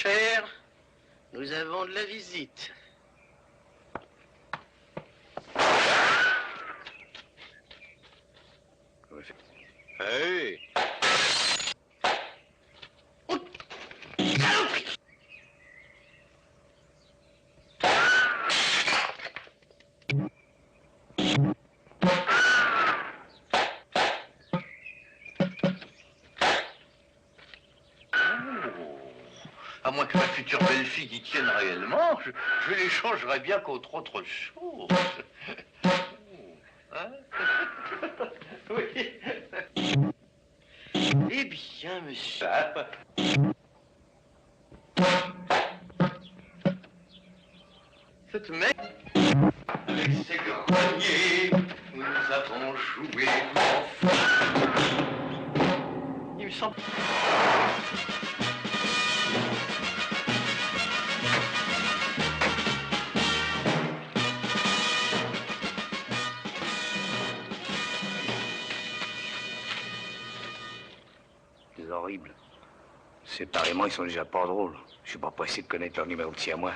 cher, nous avons de la visite. Hey! À moins que ma future belle-fille y tienne réellement, je l'échangerais bien contre autre chose. Hein? Oui. Eh bien, monsieur. Cette mec, avec ses greniers, nous avons joué enfants. Il me semble... C'est horrible. Séparément, ils sont déjà pas drôles. Je suis pas pressé de connaître leur numéro de siamois.